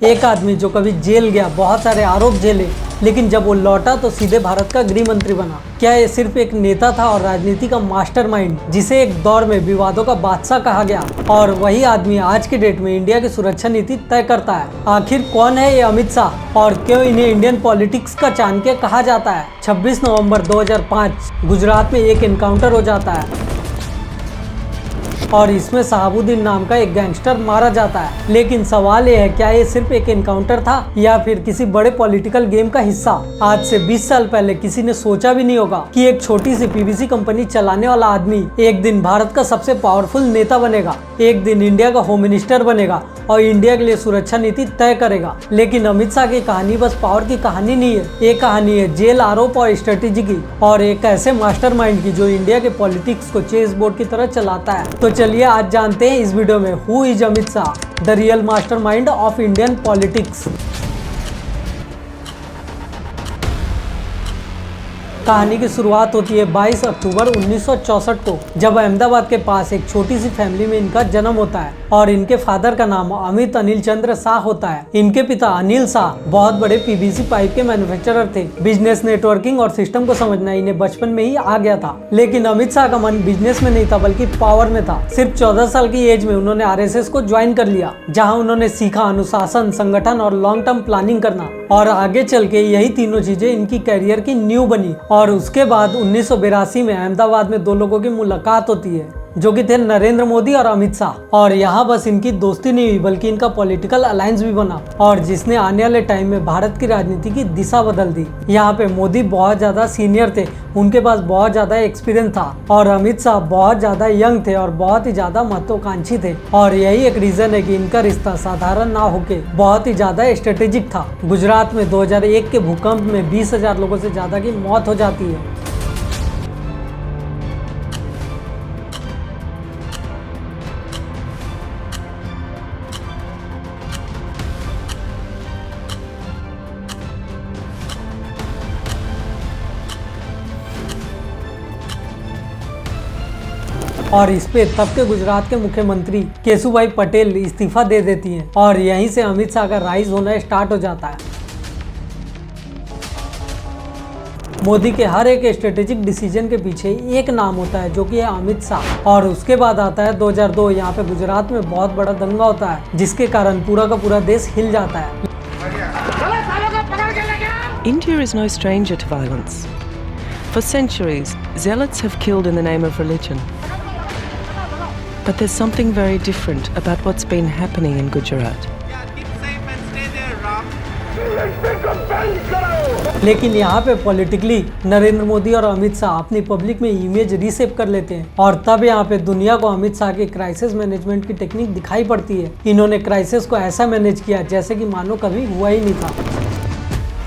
एक आदमी जो कभी जेल गया, बहुत सारे आरोप झेले, लेकिन जब वो लौटा तो सीधे भारत का गृह मंत्री बना। क्या ये सिर्फ एक नेता था और राजनीति का मास्टरमाइंड, जिसे एक दौर में विवादों का बादशाह कहा गया, और वही आदमी आज के डेट में इंडिया की सुरक्षा नीति तय करता है। आखिर कौन है ये अमित शाह और क्यों इन्हें इंडियन पॉलिटिक्स का चाणक्य कहा जाता है? 26 नवंबर 2005 गुजरात में एक एनकाउंटर हो जाता है और इसमें शहाबुद्दीन नाम का एक गैंगस्टर मारा जाता है। लेकिन सवाल ये है, क्या ये सिर्फ एक एनकाउंटर था या फिर किसी बड़े पॉलिटिकल गेम का हिस्सा? आज से 20 साल पहले किसी ने सोचा भी नहीं होगा कि एक छोटी सी पीवीसी कंपनी चलाने वाला आदमी एक दिन भारत का सबसे पावरफुल नेता बनेगा, एक दिन इंडिया का होम मिनिस्टर बनेगा और इंडिया के लिए सुरक्षा नीति तय करेगा। लेकिन अमित शाह की कहानी बस पावर की कहानी नहीं है, ये कहानी है जेल, आरोप और स्ट्रेटेजी की, और एक ऐसे मास्टरमाइंड की जो इंडिया के पॉलिटिक्स को चेस बोर्ड की तरह चलाता है। तो चलिए आज जानते हैं इस वीडियो में who is Amit Shah, the real mastermind of Indian politics. कहानी की शुरुआत होती है 22 अक्टूबर 1964 को, जब अहमदाबाद के पास एक छोटी सी फैमिली में इनका जन्म होता है और इनके फादर का नाम अमित अनिल चंद्र शाह होता है। इनके पिता अनिल शाह बहुत बड़े पीवीसी पाइप के मैन्युफैक्चरर थे। बिजनेस, नेटवर्किंग और सिस्टम को समझना इन्हें बचपन में ही आ गया था। लेकिन अमित शाह का मन बिजनेस में नहीं था बल्कि पावर में था। सिर्फ 14 साल की एज में उन्होंने आरएसएस को ज्वाइन कर लिया, जहाँ उन्होंने सीखा अनुशासन, संगठन और लॉन्ग टर्म प्लानिंग करना, और आगे चल के यही तीनों चीजें इनकी करियर की नींव बनी। और उसके बाद 1982 में अहमदाबाद में दो लोगों की मुलाकात होती है, जो कि थे नरेंद्र मोदी और अमित शाह। और यहाँ बस इनकी दोस्ती नहीं हुई बल्कि इनका पॉलिटिकल अलायंस भी बना, और जिसने आने वाले टाइम में भारत की राजनीति की दिशा बदल दी। यहाँ पे मोदी बहुत ज्यादा सीनियर थे, उनके पास बहुत ज्यादा एक्सपीरियंस था, और अमित शाह बहुत ज्यादा यंग थे और बहुत ही ज्यादा महत्वाकांक्षी थे। और यही एक रीजन है कि इनका रिश्ता साधारण ना होके बहुत ही ज्यादा स्ट्रेटेजिक था। गुजरात में 2001 के भूकंप में 20,000 लोगों से ज्यादा की मौत हो जाती है। और इस पे तब के गुजरात के मुख्यमंत्री केशुभाई पटेल इस्तीफा दे देती हैं, और यहीं से अमित शाह का राइज होना स्टार्ट हो जाता है। मोदी के हर एक स्ट्रेटेजिक डिसीजन के पीछे एक नाम होता है, जो कि है अमित शाह। और उसके बाद आता है 2002, यहाँ पे गुजरात में बहुत बड़ा दंगा होता है, जिसके कारण पूरा का पूरा देश हिल जाता है। India is no stranger to violence. For centuries, zealots have killed in the name of religion. But there's something very different about what's been happening in Gujarat. लेकिन यहाँ पे पॉलिटिकली नरेंद्र मोदी और अमित शाह अपनी पब्लिक में इमेज रीसेप कर लेते हैं, और तब यहाँ पे दुनिया को अमित शाह की क्राइसिस मैनेजमेंट की टेक्निक दिखाई पड़ती है। इन्होंने क्राइसिस को ऐसा मैनेज किया जैसे कि मानो कभी हुआ ही नहीं था।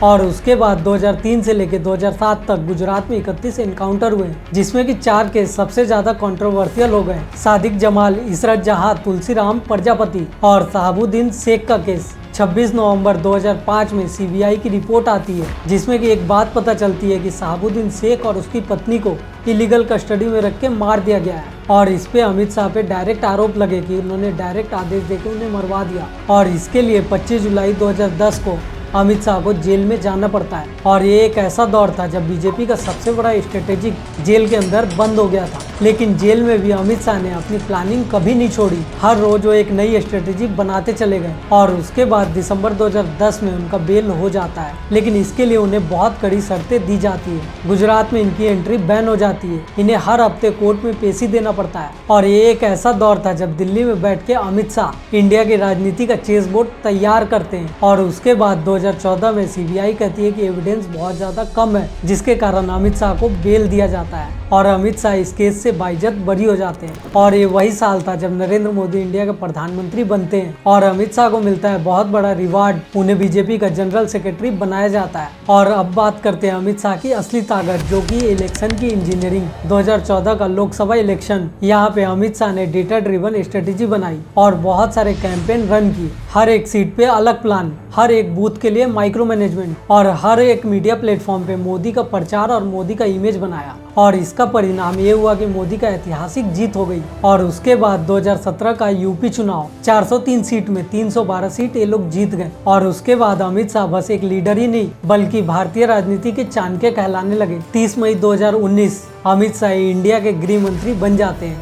और उसके बाद 2003 से लेकर 2007 तक गुजरात में 31 एनकाउंटर हुए, जिसमें कि 4 केस सबसे ज्यादा कंट्रोवर्शियल हो गए। सादिक जमाल, इशरत जहां, तुलसीराम प्रजापति और शहाबुद्दीन शेख का केस। 26 नवंबर 2005 में सीबीआई की रिपोर्ट आती है, जिसमें कि एक बात पता चलती है कि शहाबुद्दीन शेख और उसकी पत्नी को इलीगल कस्टडी में रख के मार दिया गया है। और इस पे अमित शाह पे डायरेक्ट आरोप लगे कि उन्होंने डायरेक्ट आदेश देकर उन्हें मरवा दिया, और इसके लिए 25 जुलाई 2010 को अमित शाह को जेल में जाना पड़ता है। और ये एक ऐसा दौर था जब बीजेपी का सबसे बड़ा स्ट्रेटेजिक जेल के अंदर बंद हो गया था। लेकिन जेल में भी अमित शाह ने अपनी प्लानिंग कभी नहीं छोड़ी, हर रोज वो एक नई स्ट्रेटेजी बनाते चले गए। और उसके बाद दिसंबर 2010 में उनका बेल हो जाता है, लेकिन इसके लिए उन्हें बहुत कड़ी शर्तें दी जाती है। गुजरात में इनकी एंट्री बैन हो जाती है, इन्हें हर हफ्ते कोर्ट में पेशी देना पड़ता है। और ये एक ऐसा दौर था जब दिल्ली में बैठ के अमित शाह इंडिया की राजनीति का चेस बोर्ड तैयार करते हैं। और उसके बाद 2014 में सीबीआई कहती है कि एविडेंस बहुत ज्यादा कम है, जिसके कारण अमित शाह को बेल दिया जाता है, और अमित शाह इस केस से बाइज्जत बरी हो जाते हैं। और ये वही साल था जब नरेंद्र मोदी इंडिया के प्रधानमंत्री बनते हैं, और अमित शाह को मिलता है बहुत बड़ा रिवार्ड, उन्हें बीजेपी का जनरल सेक्रेटरी बनाया जाता है। और अब बात करते हैं अमित शाह की असली ताकत, जो कि इलेक्शन की इंजीनियरिंग। 2014 का लोकसभा इलेक्शन, यहाँ पे अमित शाह ने डेटा ड्रिवन स्ट्रेटेजी बनाई और बहुत सारे कैंपेन रन की, हर एक सीट पे अलग प्लान, हर एक बूथ के लिए माइक्रो मैनेजमेंट और हर एक मीडिया प्लेटफॉर्म पे मोदी का प्रचार और मोदी का इमेज बनाया और इसका परिणाम ये हुआ कि मोदी का ऐतिहासिक जीत हो गई। और उसके बाद 2017 का यूपी चुनाव 403 सीट में 312 सीट ये लोग जीत गए और उसके बाद अमित शाह बस एक लीडर ही नहीं बल्कि भारतीय राजनीति के चाणक्य कहलाने लगे। 30 मई 2019 अमित शाह इंडिया के गृह मंत्री बन जाते हैं।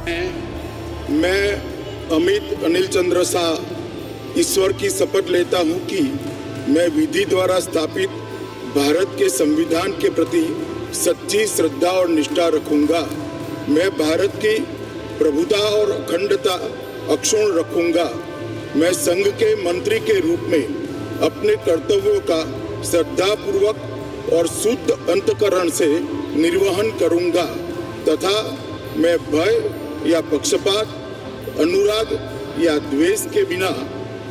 मैं अमित अनिल चंद्र शाह ईश्वर की शपथ लेता हूं कि मैं विधि द्वारा स्थापित भारत के संविधान के प्रति सच्ची श्रद्धा और निष्ठा रखूंगा। मैं भारत की प्रभुता और अखंडता अक्षुण्ण रखूंगा। मैं संघ के मंत्री के रूप में अपने कर्तव्यों का श्रद्धापूर्वक और शुद्ध अंतःकरण से निर्वहन करूंगा तथा मैं भय या पक्षपात, अनुराग या द्वेष के बिना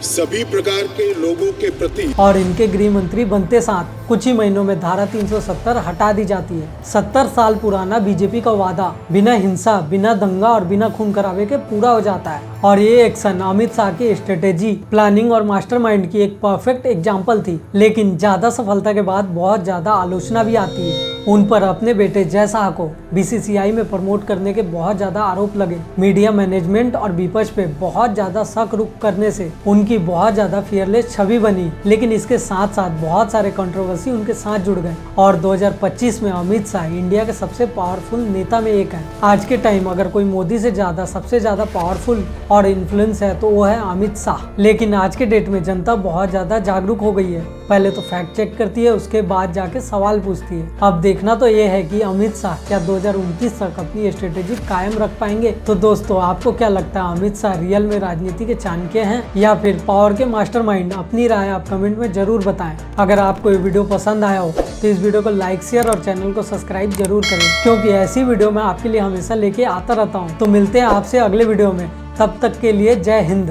सभी प्रकार के लोगों के प्रति। और इनके गृह मंत्री बनते साथ कुछ ही महीनों में धारा 370 हटा दी जाती है। 70 साल पुराना बीजेपी का वादा बिना हिंसा, बिना दंगा और बिना खून खराबे के पूरा हो जाता है। और ये एक्शन अमित शाह की स्ट्रेटेजी, प्लानिंग और मास्टरमाइंड की एक परफेक्ट एग्जाम्पल थी। लेकिन ज्यादा सफलता के बाद बहुत ज्यादा आलोचना भी आती है। उन पर अपने बेटे जय शाह को बीसीसीआई में प्रमोट करने के बहुत ज्यादा आरोप लगे। मीडिया मैनेजमेंट और विपक्ष पे बहुत ज्यादा शक रुख करने से उनकी बहुत ज्यादा फियरलेस छवि बनी। लेकिन इसके साथ साथ बहुत सारे कंट्रोवर्सी उनके साथ जुड़ गए और 2025 में अमित शाह इंडिया के सबसे पावरफुल नेता में एक है। आज के टाइम अगर कोई मोदी से ज्यादा सबसे ज्यादा पावरफुल और इन्फ्लुएंस है तो वो है अमित शाह। लेकिन आज के डेट में जनता बहुत ज्यादा जागरूक हो गई है। पहले तो फैक्ट चेक करती है, उसके बाद जाके सवाल पूछती है। अब देखना तो ये है कि अमित शाह क्या 2029 तक अपनी स्ट्रेटेजी कायम रख पाएंगे। तो दोस्तों, आपको क्या लगता है, अमित शाह रियल में राजनीति के चाणक्य हैं या फिर पावर के मास्टरमाइंड? अपनी राय आप कमेंट में जरूर बताएं। अगर आपको ये वीडियो पसंद आया हो तो इस वीडियो को लाइक, शेयर और चैनल को सब्सक्राइब जरूर करें, क्योंकि ऐसी वीडियो मैं आपके लिए हमेशा लेके आता रहता हूँ। तो मिलते हैं आपसे अगले वीडियो में, तब तक के लिए जय हिंद।